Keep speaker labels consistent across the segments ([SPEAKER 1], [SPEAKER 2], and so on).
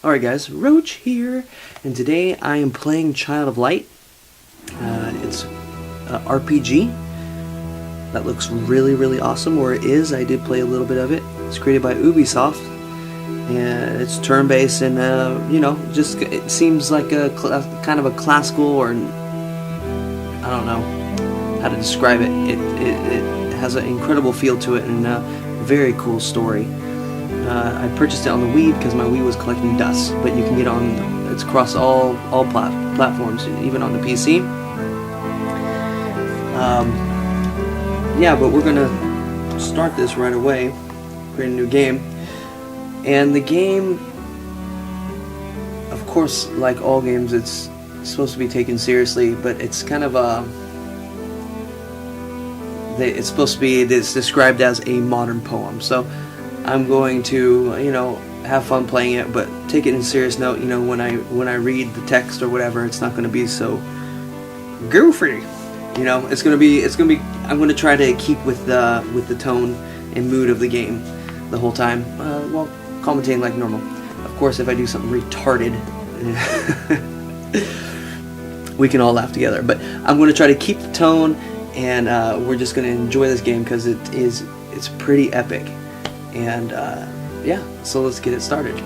[SPEAKER 1] Alright guys, Roach here, and today I am playing Child of Light. It's an RPG that looks really awesome, or it is. I did play a little bit of it. It's created by Ubisoft, and it's turn-based, and just it seems like a kind of a classical, or I don't know how to describe it. It has an incredible feel to it, and a very cool story. I purchased it on the Wii because my Wii was collecting dust, but you can get it's across all platforms, even on the PC. Yeah, but we're gonna start this right away, create a new game, and the game, of course, like all games, it's supposed to be taken seriously, but it's kind of it's supposed to be, it's described as a modern poem, so I'm going to, have fun playing it, but take it in a serious note. When I read the text or whatever, it's not going to be so goofy. It's going to be. I'm going to try to keep with the tone and mood of the game the whole time, while commentating like normal. Of course, if I do something retarded, we can all laugh together. But I'm going to try to keep the tone, and we're just going to enjoy this game because it's pretty epic. And yeah, so let's get it started.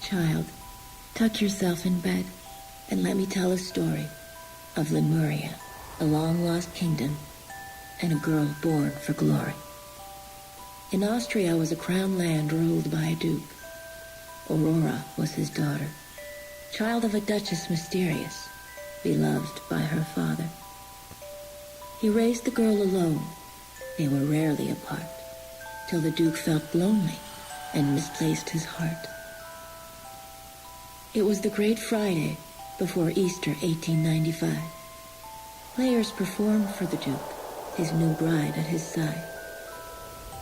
[SPEAKER 2] Child, tuck yourself in bed and let me tell a story of Lemuria, a long-lost kingdom, and a girl born for glory. In Austria was a crown land ruled by a duke. Aurora was his daughter, child of a duchess mysterious, beloved by her father. He raised the girl alone. They were rarely apart, till the duke felt lonely and misplaced his heart. It was the Great Friday before Easter 1895. Players performed for the Duke, his new bride at his side.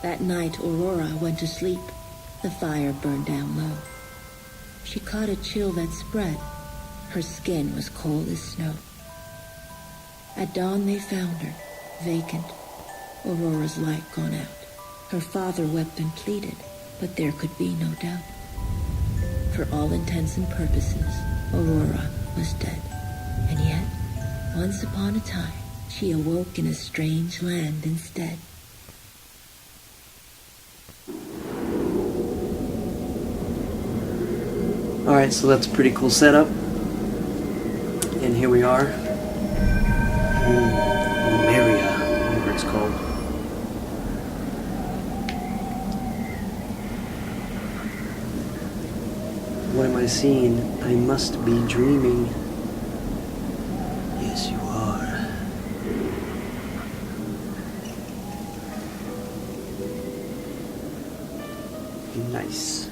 [SPEAKER 2] That night Aurora went to sleep. The fire burned down low. She caught a chill that spread. Her skin was cold as snow. At dawn they found her, vacant, Aurora's light gone out. Her father wept and pleaded, but there could be no doubt. For all intents and purposes, Aurora was dead. And yet, once upon a time, she awoke in a strange land instead.
[SPEAKER 1] Alright, so that's a pretty cool setup. And here we are. Lemuria, whatever it's called. What am I seeing? I must be dreaming. Yes, you are. Nice.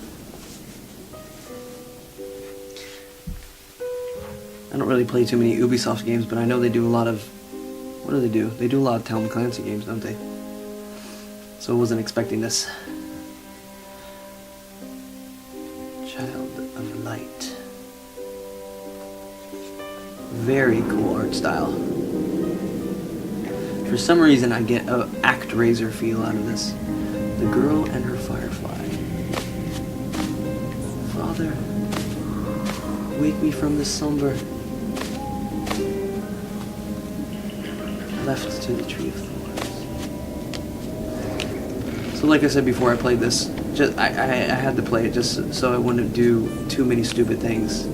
[SPEAKER 1] I don't really play too many Ubisoft games, but I know they do a lot of... What do they do? They do a lot of Tom Clancy games, don't they? So I wasn't expecting this. Child of Light. Very cool art style. For some reason I get a ActRaiser feel out of this. The girl and her firefly. Father, wake me from the slumber. Left to the tree of thorns. So like I said before, I played this. I had to play it just so I wouldn't do too many stupid things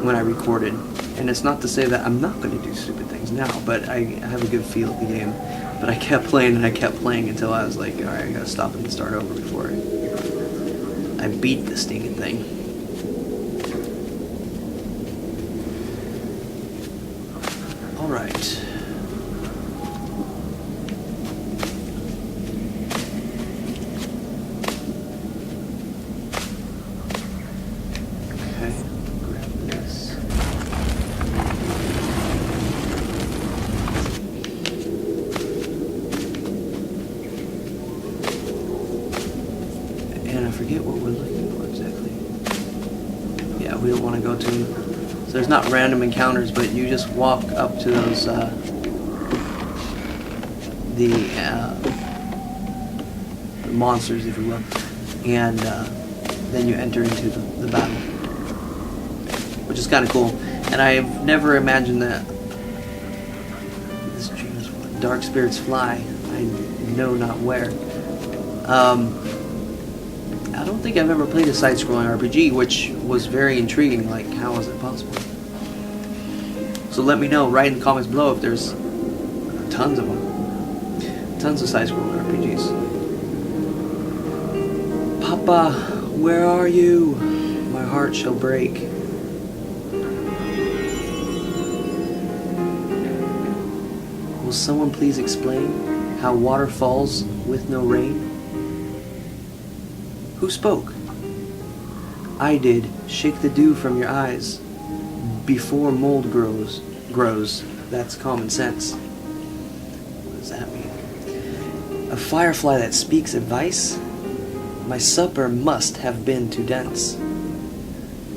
[SPEAKER 1] when I recorded. And it's not to say that I'm not going to do stupid things now, but I have a good feel of the game. But I kept playing and I kept playing until I was like, alright, I gotta stop and start over before I beat the stinking thing. Alright. want to go to them. So there's not random encounters, but you just walk up to those the monsters, if you will, and then you enter into the battle, which is kind of cool. And I've never imagined that this dream is what dark spirits fly. I know not where. I don't think I've ever played a side-scrolling RPG, which was very intriguing. Like, how is it possible? So let me know, write in the comments below if there's tons of them. Tons of side-scrolling RPGs. Papa, where are you? My heart shall break. Will someone please explain how water falls with no rain? Who spoke? I did. Shake the dew from your eyes before mold grows. That's common sense. What does that mean? A firefly that speaks advice? My supper must have been too dense.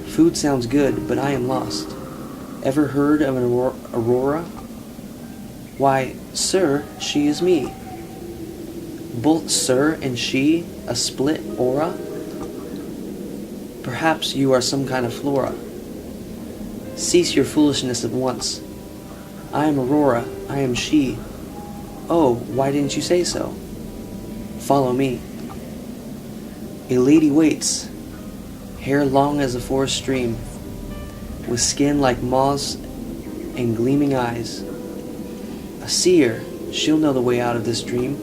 [SPEAKER 1] Food sounds good, but I am lost. Ever heard of an aurora? Why, sir, she is me. Both sir and she, a split aura? Perhaps you are some kind of flora. Cease your foolishness at once. I am Aurora, I am she. Oh, why didn't you say so? Follow me. A lady waits, hair long as a forest stream, with skin like moss and gleaming eyes. A seer, she'll know the way out of this dream.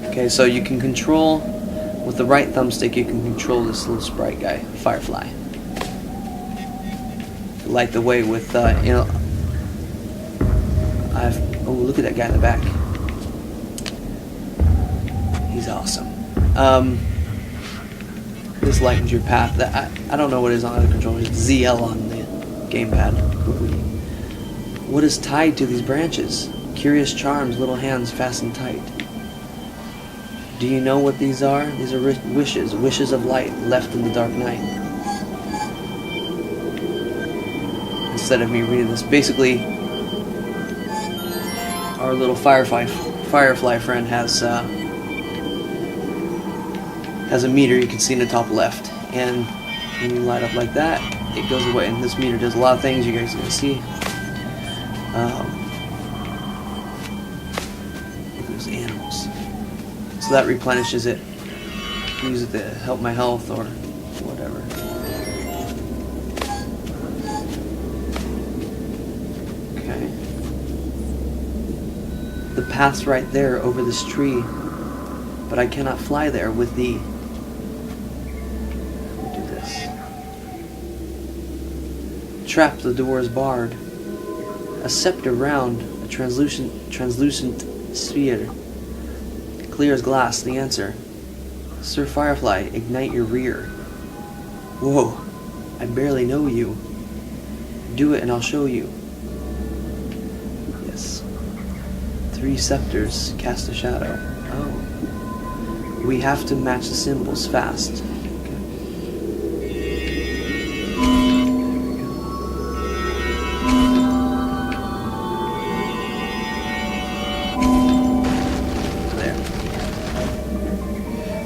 [SPEAKER 1] Okay, so you can control, with the right thumbstick, you can control this little sprite guy, Firefly. Light the way with, oh, look at that guy in the back. He's awesome. This lightens your path. I don't know what is on the controller. It's ZL on the gamepad. What is tied to these branches? Curious charms, little hands fastened tight. Do you know what these are? These are wishes of light left in the dark night. Instead of me reading this, basically, our little firefly friend has a meter you can see in the top left, and when you light up like that, it goes away. And this meter does a lot of things you guys are gonna see. Look at those animals. So that replenishes it. Use it to help my health or whatever. Okay. The path's right there over this tree, but I cannot fly there with thee. Do this. Trap, the door is barred. A scepter round, a translucent sphere. Clear as glass, the answer. Sir Firefly, ignite your rear. Whoa, I barely know you. Do it and I'll show you. Yes. 3 scepters cast a shadow. Oh. We have to match the symbols fast.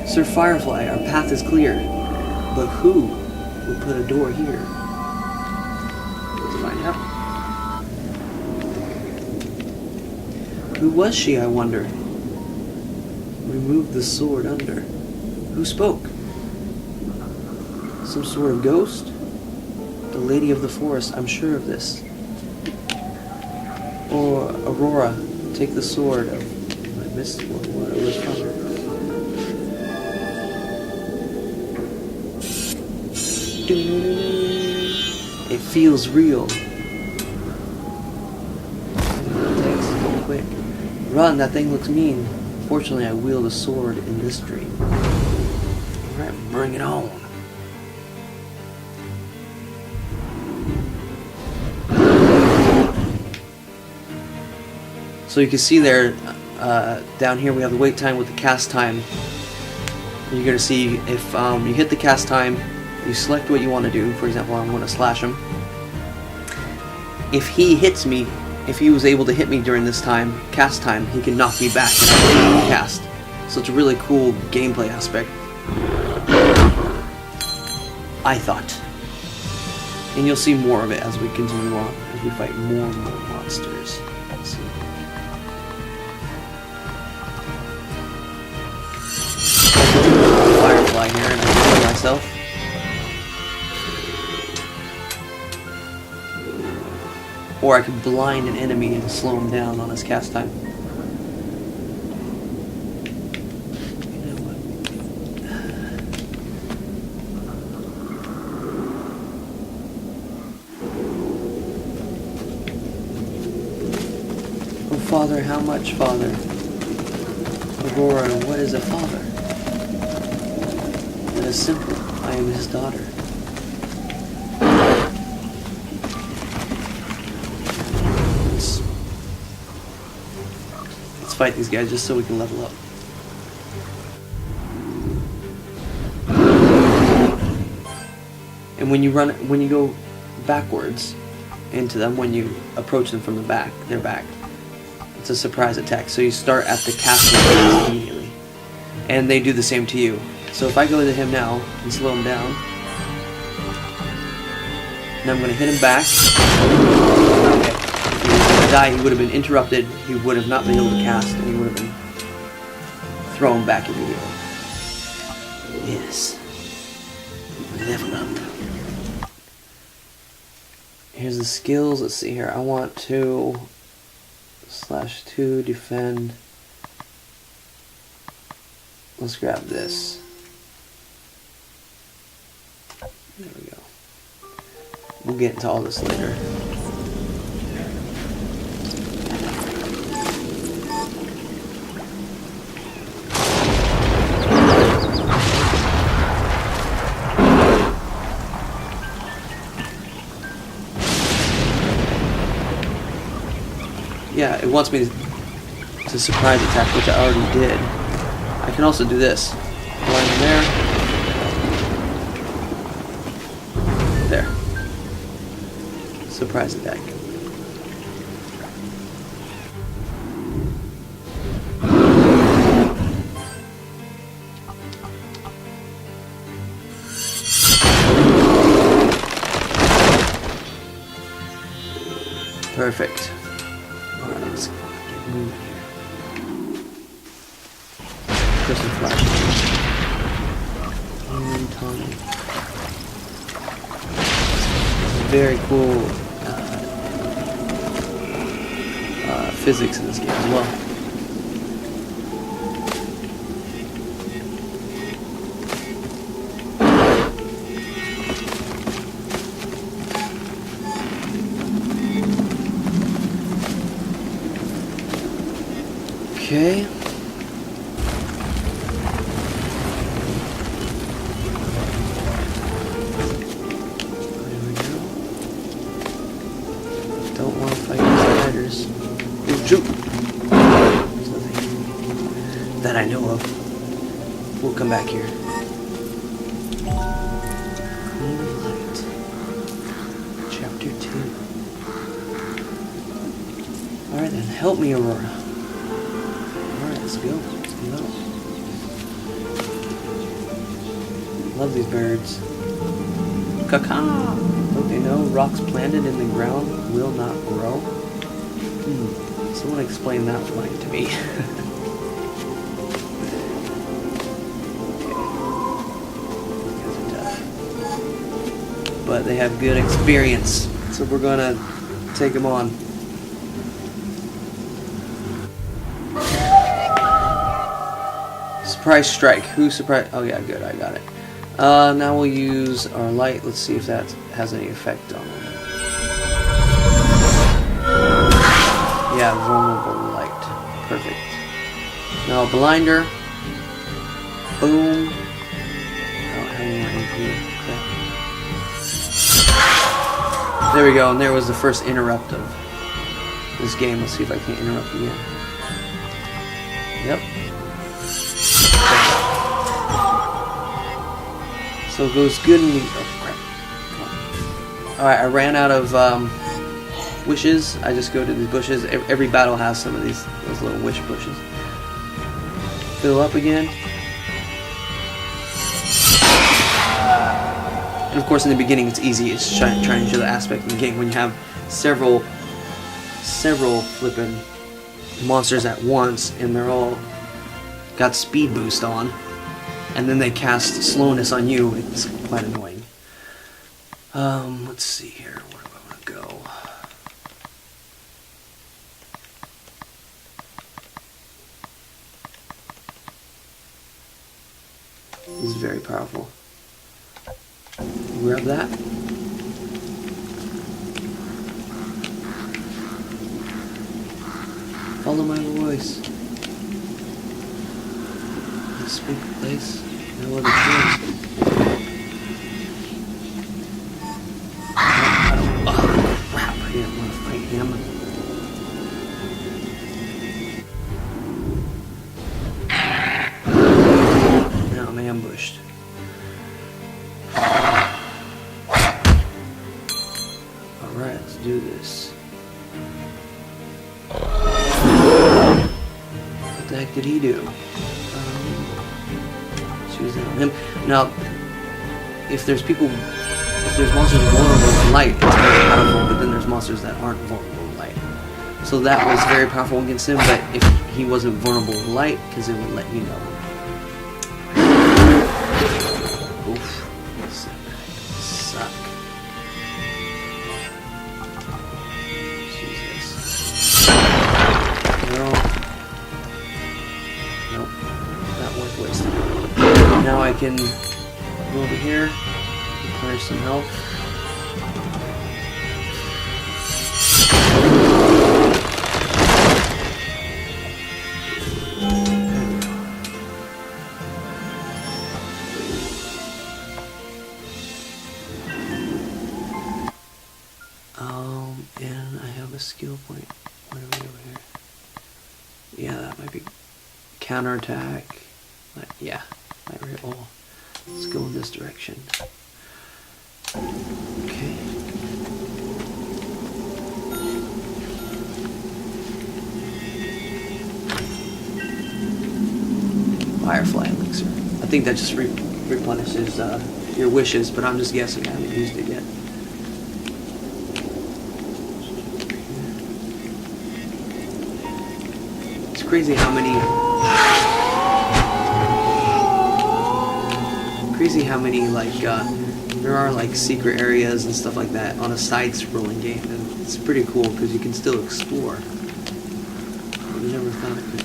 [SPEAKER 1] Sir Firefly, our path is clear, but who will put a door here? Let's find out. Who was she, I wonder? Remove the sword under. Who spoke? Some sort of ghost? The lady of the forest, I'm sure of this. Or Aurora, take the sword of... I missed what it was from. It feels real. Quick. Run, that thing looks mean. Fortunately, I wield a sword in this dream. Alright, bring it on. So you can see there, Down here we have the wait time with the cast time. You're going to see if you hit the cast time, you select what you want to do. For example, I want to slash him. If he hits me, if he was able to hit me during this time, cast time, he can knock me back and I can cast. So it's a really cool gameplay aspect, I thought. And you'll see more of it as we continue on, as we fight more and more monsters. Let's see. Firefly here and I kill myself. Or I could blind an enemy and slow him down on his cast time. You know what? Oh, Father, how much, Father? Aurora, what is a father? That is simple. I am his daughter. Let's fight these guys just so we can level up. And when you go backwards into them, when you approach them from the back, their back, it's a surprise attack. So you start at the casting immediately. And they do the same to you. So if I go to him now and slow him down, and I'm going to hit him back. Okay. If he was going to die, he would have been interrupted, he would have not been able to cast, and he would have been thrown back immediately. Yes. Level up. Here's the skills. Let's see here. I want to /2 defend. Let's grab this. There we go. We'll get into all this later. Yeah, it wants me to surprise attack, which I already did. I can also do this. Blind him there. There. Surprise attack. Perfect. Alright, let's get moving here. Crystal flash. And Tommy. Very cool physics in this game as well. Okay. There we go. Don't want to fight these spiders. Shoot! There's nothing that I know of. We'll come back here. Queen of Light. Chapter 2. Alright then, help me, Aurora. Let's go. Let's go. Love these birds. Caca! Don't they know rocks planted in the ground will not grow? Someone explain that line to me. These guys are tough. But they have good experience, so we're gonna take them on. Surprise strike. Who surprise? Oh yeah, good. I got it. Now we'll use our light. Let's see if that has any effect on it. Yeah, vulnerable light. Perfect. Now blinder. Boom. I don't have any more AP. Crap. There we go. And there was the first interrupt of this game. Let's see if I can interrupt again. Yep. So it goes good and oh crap. Alright, I ran out of wishes. I just go to these bushes. Every battle has some of those little wish bushes. Fill up again. And of course in the beginning it's easy. It's trying to show the aspect of the game when you have several flippin' monsters at once and they're all got speed boost on. And then they cast slowness on you. It's quite annoying. Let's see here. Where do I want to go? This is very powerful. Grab that. Follow my voice. Speak the place. No other choice. Oh crap! I didn't want to fight him. Now I'm ambushed. Alright, let's do this. What the heck did he do? Choose that on him. Now, if there's monsters vulnerable to light, it's very powerful, but then there's monsters that aren't vulnerable to light. So that was very powerful against him, but if he wasn't vulnerable to light, because it would let you know. Oof. Suck. Jesus. No. Nope. Not worth wasting. Now I can go over here, replenish some health. And I have a skill point. What are we over here? Yeah, that might be counterattack. Yeah. Oh, let's go in this direction. Okay. Firefly elixir. I think that just replenishes your wishes, but I'm just guessing. I haven't used it yet. It's crazy how many like there are like secret areas and stuff like that on a side-scrolling game, and it's pretty cool because you can still explore. I never thought I could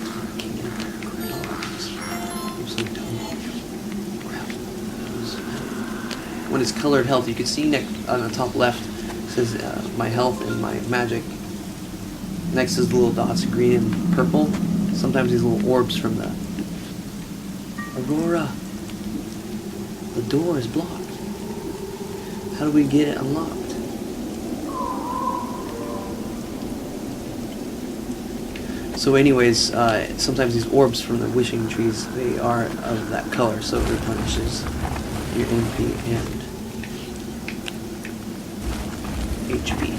[SPEAKER 1] When it's colored health, you can see on the top left it says my health and my magic. Next is the little dots, green and purple. Sometimes these little orbs from the Aurora. The door is blocked. How do we get it unlocked? So anyways, sometimes these orbs from the wishing trees, they are of that color, so it replenishes your MP and HP.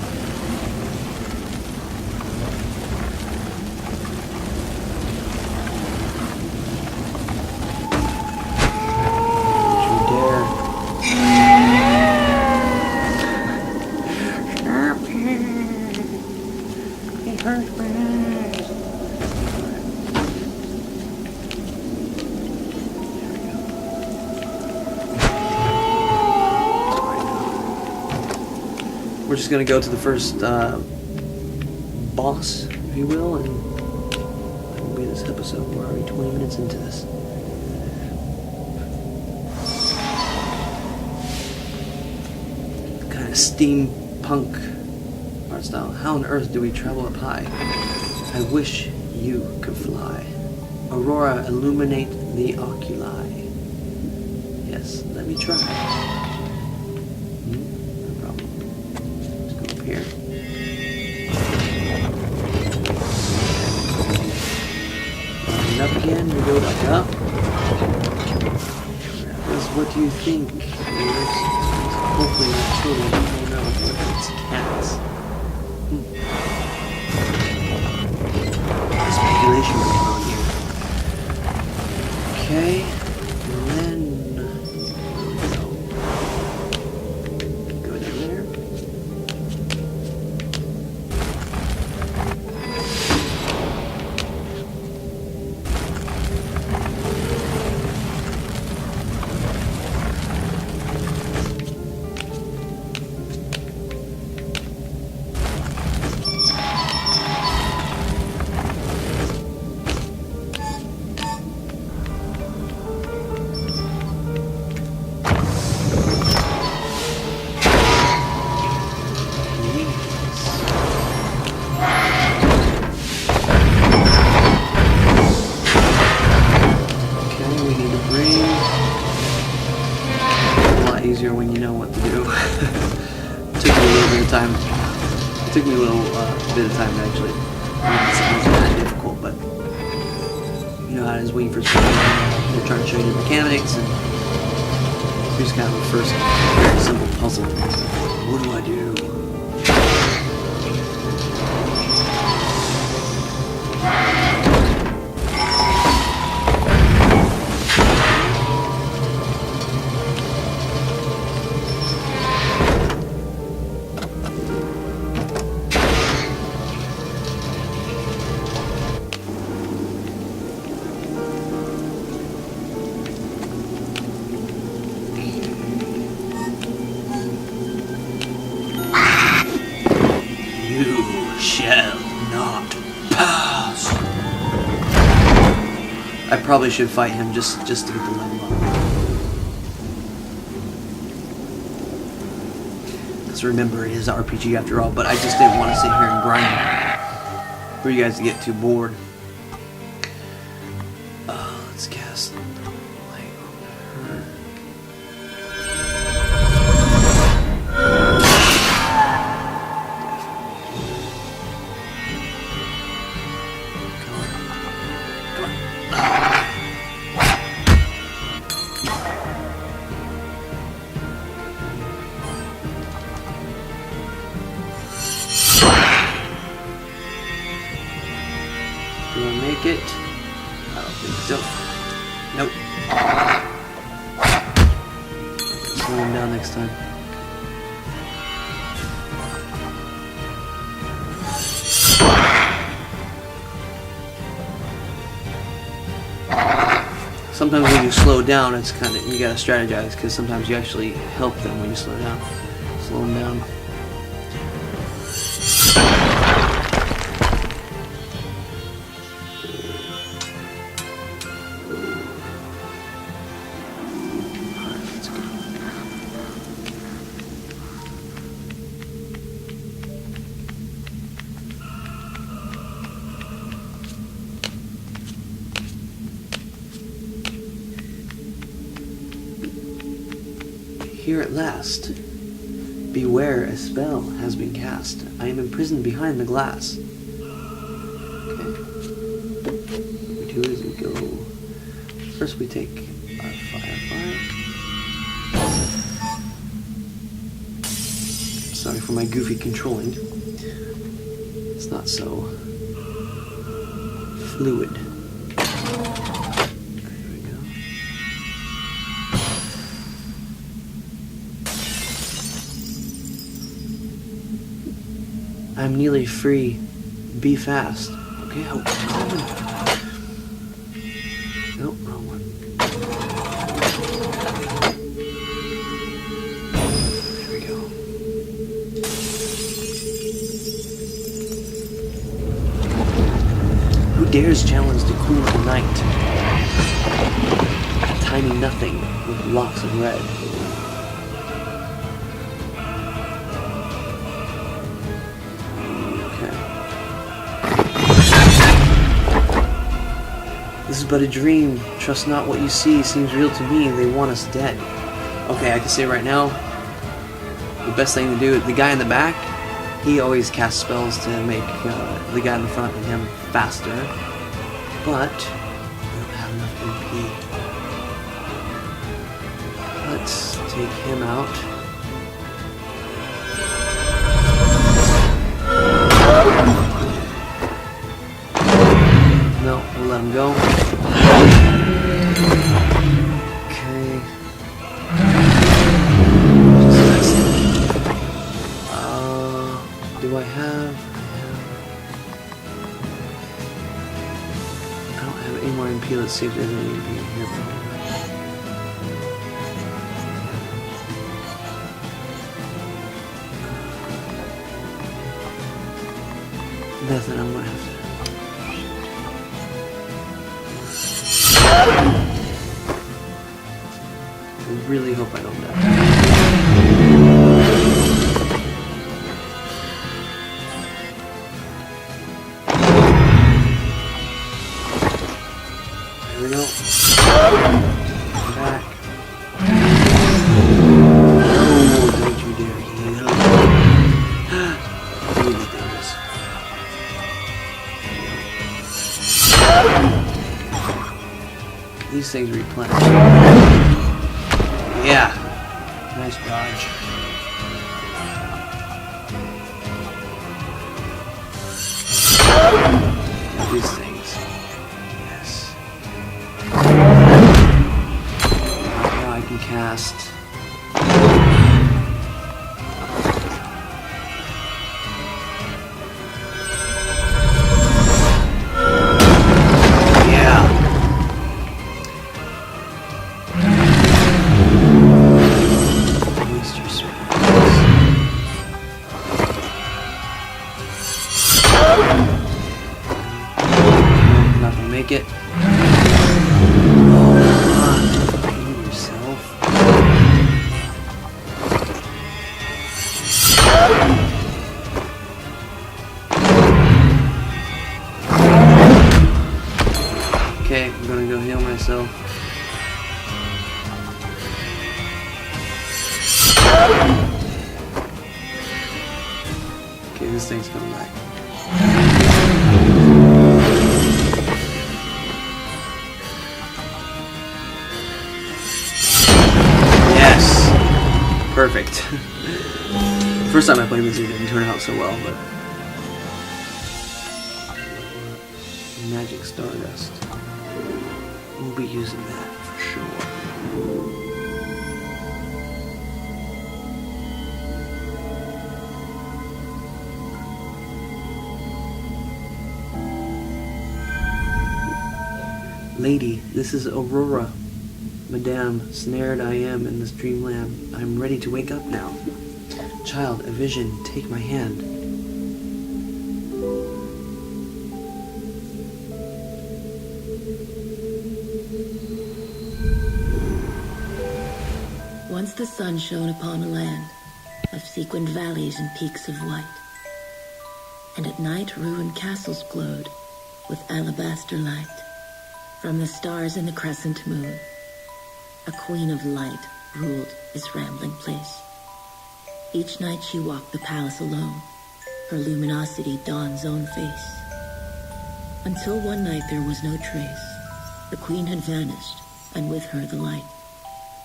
[SPEAKER 1] We're just gonna go to the first boss, if you will, and that will be this episode. We're already 20 minutes into this. Kind of steampunk art style. How on earth do we travel up high? I wish you could fly. Aurora, illuminate the oculi. Yes, let me try. Here. Line up. go back up. That was what do you think? Hopefully not children. Oh no, it's cats. Speculation going on here. Okay, and then go down there. Easier when you know what to do. It took me a little bit of time. It took me a little bit of time actually. It wasn't that difficult, but you know how it is when you first start. They're trying to show you the mechanics, and here's kind of the first very simple puzzle. What do I do? You shall not pass. I probably should fight him just to get the level up. Because remember, it is an RPG after all, but I just didn't want to sit here and grind for you guys to get too bored. Let's cast light on her. Do I make it? I don't think so. Nope. Slow him down next time. Sometimes when you slow down, it's kind of, you gotta strategize, because sometimes you actually help them when you slow down. Slow them down. Here at last. Beware, a spell has been cast. I am imprisoned behind the glass. Okay. What we do is we go... First we take our firefly. Sorry for my goofy controlling. It's not so fluid. I'm nearly free. Be fast. Okay, how common. Nope, wrong one. There we go. Who dares challenge the queen of the night? A tiny nothing with locks of red. This is but a dream. Trust not what you see. Seems real to me. They want us dead. Okay, I can say right now, the best thing to do, the guy in the back, he always casts spells to make the guy in the front and him faster. But we don't have enough take him out. No, we'll let him go. Okay. Do I have? I don't have any more MP. Let's see if there's any MP in here. Nothing. I'm gonna have to. I really hope I don't die. There we go. Come back. Oh, don't you dare heal. Really dangerous. These things replenish. Yeah. Nice dodge. These things. Yes. Now I can cast. Make it. Heal yourself. Okay, I'm gonna go heal myself. Okay, this thing's coming back. Perfect. First time I played this, it didn't turn out so well, but magic stardust. We'll be using that for sure. Lady, this is Aurora. Madame, snared I am in this dreamland. I am ready to wake up now. Child, a vision, take my hand.
[SPEAKER 2] Once the sun shone upon a land of sequined valleys and peaks of white, and at night ruined castles glowed with alabaster light. From the stars and the crescent moon, a queen of light ruled this rambling place. Each night she walked the palace alone, her luminosity dawn's own face. Until one night there was no trace. The queen had vanished, and with her the light.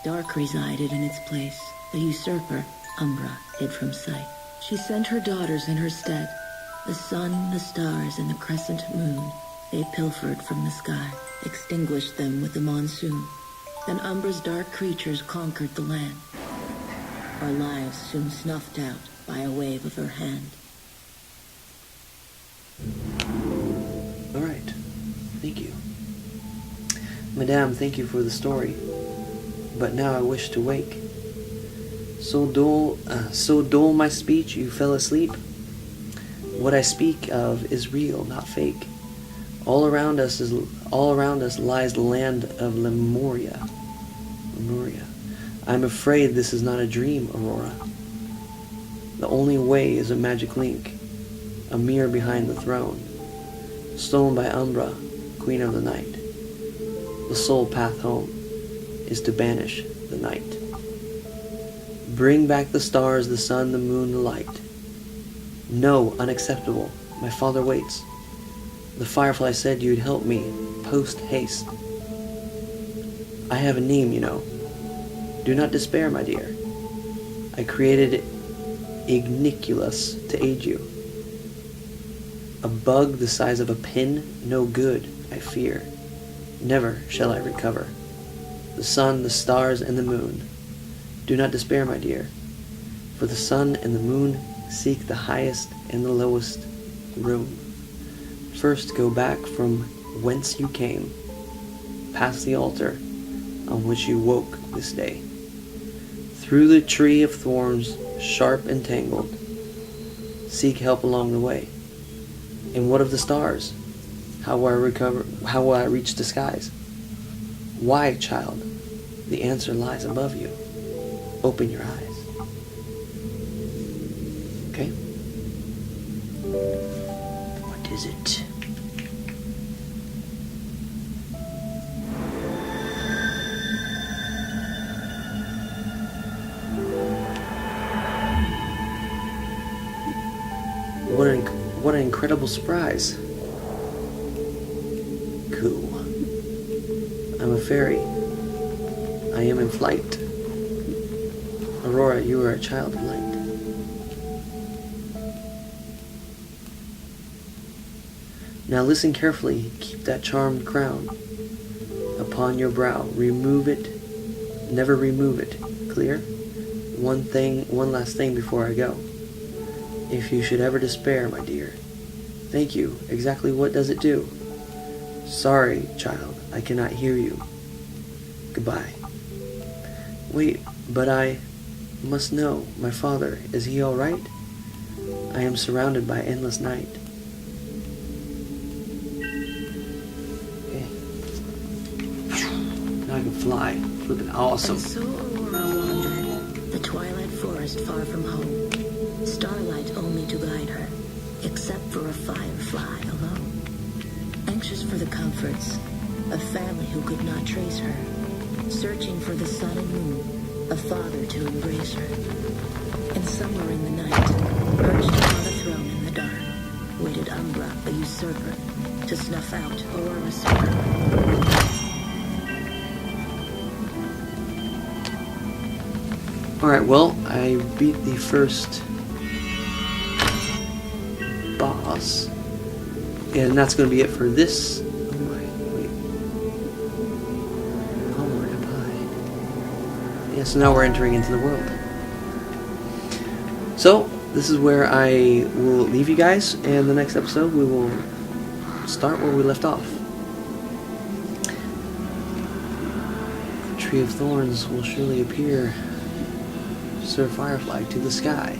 [SPEAKER 2] Dark resided in its place. The usurper, Umbra, hid from sight. She sent her daughters in her stead. The sun, the stars, and the crescent moon, they pilfered from the sky, extinguished them with the monsoon. Then Umbra's dark creatures conquered the land. Our lives soon snuffed out by a wave of her hand.
[SPEAKER 1] Alright. Thank you. Madame, thank you for the story. But now I wish to wake. So dull my speech, you fell asleep. What I speak of is real, not fake. All around us lies the land of Lemuria. I'm afraid this is not a dream, Aurora. The only way is a magic link, a mirror behind the throne, stolen by Umbra, queen of the night. The sole path home is to banish the night. Bring back the stars, the sun, the moon, the light. No, unacceptable. My father waits. The firefly said you'd help me, post haste. I have a name, you know. Do not despair, my dear. I created Igniculus to aid you. A bug the size of a pin, no good, I fear. Never shall I recover. The sun, the stars, and the moon. Do not despair, my dear. For the sun and the moon seek the highest and the lowest room. First go back from whence you came, past the altar on which you woke this day. Through the tree of thorns, sharp and tangled, seek help along the way. And what of the stars? How will I reach the skies? Why, child? The answer lies above you. Open your eyes. Okay? What is it? What an incredible surprise. Coo. I'm a fairy. I am in flight. Aurora, you are a child of light. Now listen carefully. Keep that charmed crown upon your brow. Remove it. Never remove it. Clear? One last thing before I go. If you should ever despair, my dear. Thank you. Exactly what does it do? Sorry, child, I cannot hear you. Goodbye. Wait, but I must know. My father, is he all right? I am surrounded by endless night. Okay. Now I can fly. Flippin' awesome.
[SPEAKER 2] And so Aurora wandered, the twilight forest far from home. Starlight only to guide her, except for a firefly alone. Anxious for the comforts, a family who could not trace her. Searching for the sun and moon, a father to embrace her. And somewhere in the night, perched upon a throne in the dark, waited Umbra, the usurper, to snuff out Aurora's spark.
[SPEAKER 1] Alright, well, I beat the first boss. And that's going to be it for this. Oh my, wait. Oh, where am I? Yeah, so now we're entering into the world. So, this is where I will leave you guys, and the next episode we will start where we left off. The Tree of Thorns will surely appear, Sir Firefly, to the sky.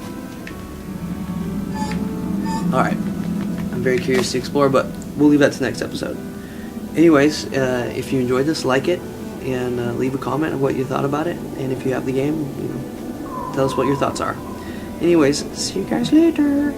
[SPEAKER 1] Alright, I'm very curious to explore, but we'll leave that to the next episode. Anyways, if you enjoyed this, like it, and leave a comment on what you thought about it, and if you have the game, tell us what your thoughts are. Anyways, see you guys later!